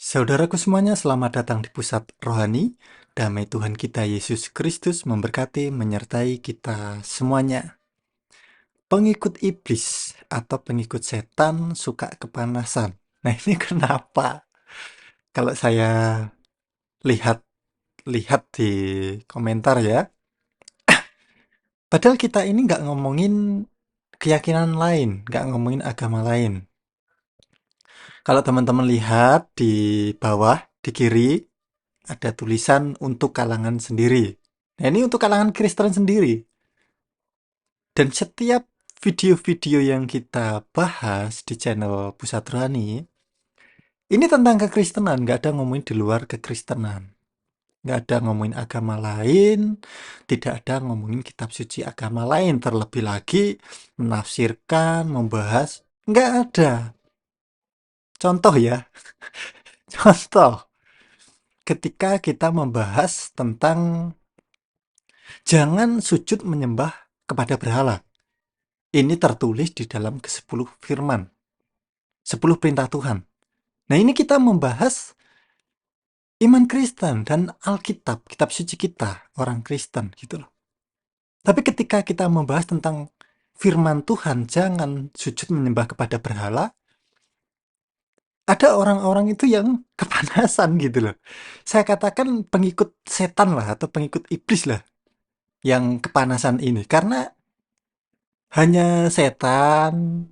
Saudaraku semuanya, selamat datang di Pusat Rohani. Damai Tuhan kita Yesus Kristus memberkati, menyertai kita semuanya. Pengikut iblis atau pengikut setan suka kepanasan. Nah, ini kenapa? Kalau saya lihat di komentar ya, padahal kita ini nggak ngomongin keyakinan lain, nggak ngomongin agama lain. Kalau teman-teman lihat di bawah, di kiri, ada tulisan untuk kalangan sendiri. Nah, ini untuk kalangan Kristen sendiri. Dan setiap video-video yang kita bahas di channel Pusat Rohani, ini tentang kekristenan, nggak ada ngomongin di luar kekristenan. Nggak ada ngomongin agama lain, tidak ada ngomongin kitab suci agama lain, terlebih lagi menafsirkan, membahas, nggak ada. Contoh ya, contoh ketika kita membahas tentang jangan sujud menyembah kepada berhala. Ini tertulis di dalam ke-10 firman, 10 perintah Tuhan. Nah, ini kita membahas iman Kristen dan Alkitab, kitab suci kita, orang Kristen gitu loh. Tapi ketika kita membahas tentang firman Tuhan, jangan sujud menyembah kepada berhala, ada orang-orang itu yang kepanasan gitu loh. Saya katakan pengikut setan lah atau pengikut iblis lah yang kepanasan ini. Karena hanya setan,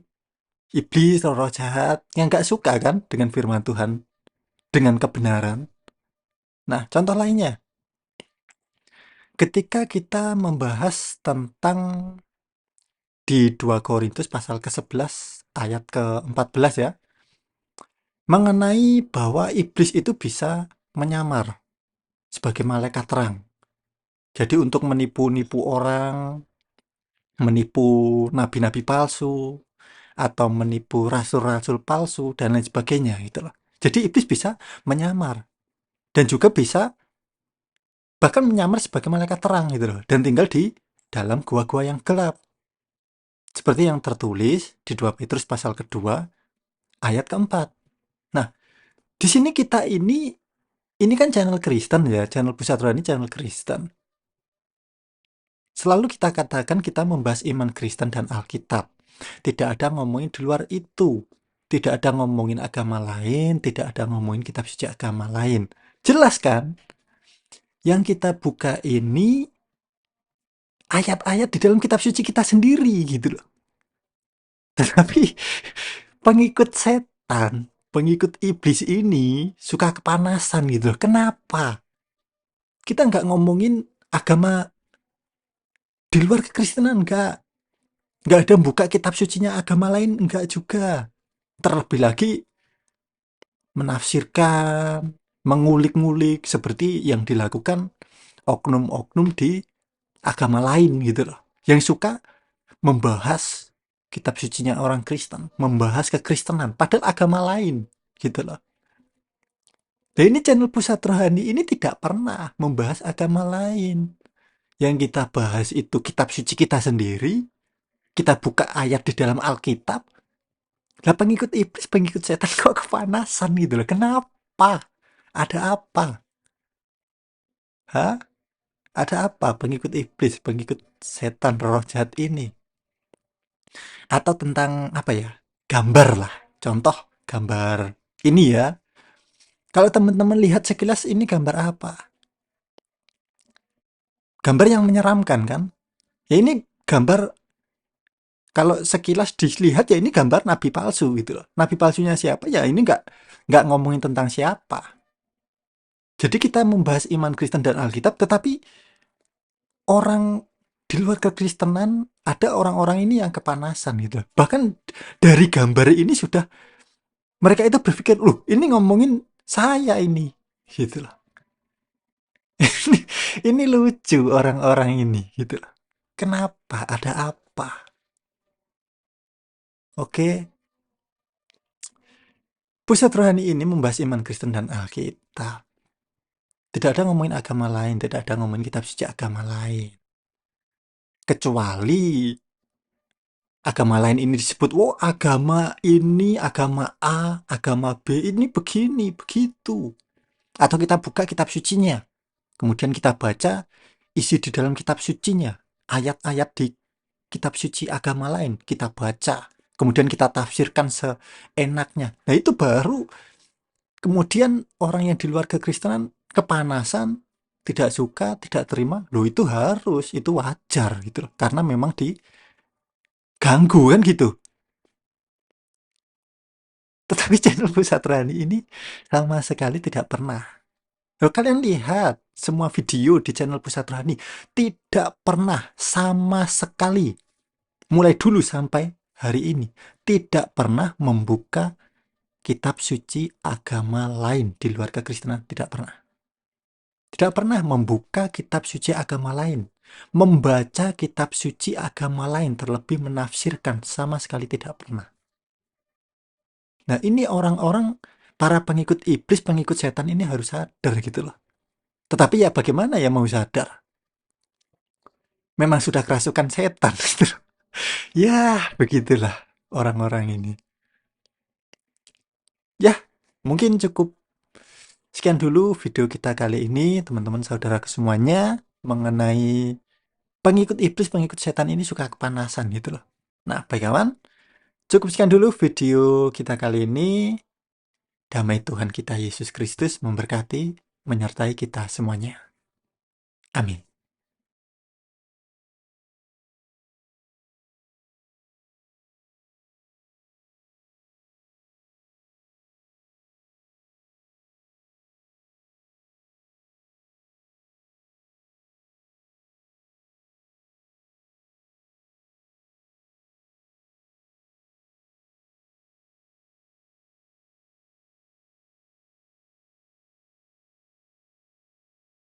iblis, roh jahat yang gak suka kan dengan firman Tuhan, dengan kebenaran. Nah, contoh lainnya, ketika kita membahas tentang di 2 Korintus pasal ke-11 ayat ke-14 ya, mengenai bahwa iblis itu bisa menyamar sebagai malaikat terang. Jadi untuk menipu-nipu orang, menipu nabi-nabi palsu, atau menipu rasul-rasul palsu, dan lain sebagainya gitu loh. Jadi iblis bisa menyamar, dan juga bisa bahkan menyamar sebagai malaikat terang gitu loh, dan tinggal di dalam gua-gua yang gelap. Seperti yang tertulis di 2 Petrus pasal kedua ayat keempat. Nah, di sini kita ini kan channel Kristen ya, channel Pusat Rohani, channel Kristen. Selalu kita katakan kita membahas iman Kristen dan Alkitab. Tidak ada ngomongin di luar itu. Tidak ada ngomongin agama lain, tidak ada ngomongin kitab suci agama lain. Jelas kan? Yang kita buka ini ayat-ayat di dalam kitab suci kita sendiri gitu loh. Tetapi pengikut setan, pengikut iblis ini suka kepanasan gitu loh. Kenapa? Kita nggak ngomongin agama di luar kekristenan, nggak. Nggak ada buka kitab sucinya agama lain, nggak juga. Terlebih lagi menafsirkan, mengulik-ngulik seperti yang dilakukan oknum-oknum di agama lain gitu loh. Yang suka membahas kitab sucinya orang Kristen, membahas kekristenan, padahal agama lain gitu loh. Dan ini channel Pusat Rohani ini tidak pernah membahas agama lain. Yang kita bahas itu kitab suci kita sendiri, kita buka ayat di dalam Alkitab. Lah pengikut iblis, pengikut setan kok kepanasan gitu loh. Kenapa? Ada apa? Hah? Ada apa pengikut iblis, pengikut setan, roh jahat ini? Atau tentang apa ya? Gambar lah. Contoh gambar ini ya. Kalau teman-teman lihat sekilas ini gambar apa? Gambar yang menyeramkan kan? Ya ini gambar kalau sekilas dilihat ya ini gambar nabi palsu gitu loh. Nabi palsunya siapa ya ini nggak ngomongin tentang siapa. Jadi kita membahas iman Kristen dan Alkitab, tetapi orang di luar kekristenan ada orang-orang ini yang kepanasan gitu. Bahkan dari gambar ini sudah mereka itu berpikir, loh ini ngomongin saya ini, gitu loh. ini, ini lucu orang-orang ini, gitu loh. Kenapa? Ada apa? Oke, Pusat Rohani ini membahas iman Kristen dan Alkitab. Tidak ada ngomongin agama lain, tidak ada ngomongin kitab suci agama lain. Kecuali agama lain ini disebut, "Oh, agama ini, agama A, agama B ini begini, begitu." Atau kita buka kitab sucinya, kemudian kita baca isi di dalam kitab sucinya, ayat-ayat di kitab suci agama lain, kita baca, kemudian kita tafsirkan seenaknya. Nah, itu baru kemudian orang yang di luar kekristenan kepanasan, tidak suka, tidak terima. Loh, itu harus, itu wajar gitu loh. Karena memang diganggu kan gitu. Tetapi channel Pusat Rohani ini sama sekali tidak pernah. Loh, kalian lihat semua video di channel Pusat Rohani tidak pernah sama sekali, mulai dulu sampai hari ini, tidak pernah membuka kitab suci agama lain di luar kekristenan. Tidak pernah. Tidak pernah membuka kitab suci agama lain, membaca kitab suci agama lain, terlebih menafsirkan, sama sekali tidak pernah. Nah, ini orang-orang, para pengikut iblis, pengikut setan ini harus sadar gitu loh. Tetapi ya bagaimana ya mau sadar? Memang sudah kerasukan setan gitu loh. Ya, begitulah orang-orang ini. Ya, mungkin cukup sekian dulu video kita kali ini, teman-teman saudara semuanya, mengenai pengikut iblis, pengikut setan ini suka kepanasan gitu loh. Nah, baik kawan, cukup sekian dulu video kita kali ini. Damai Tuhan kita Yesus Kristus memberkati, menyertai kita semuanya. Amin.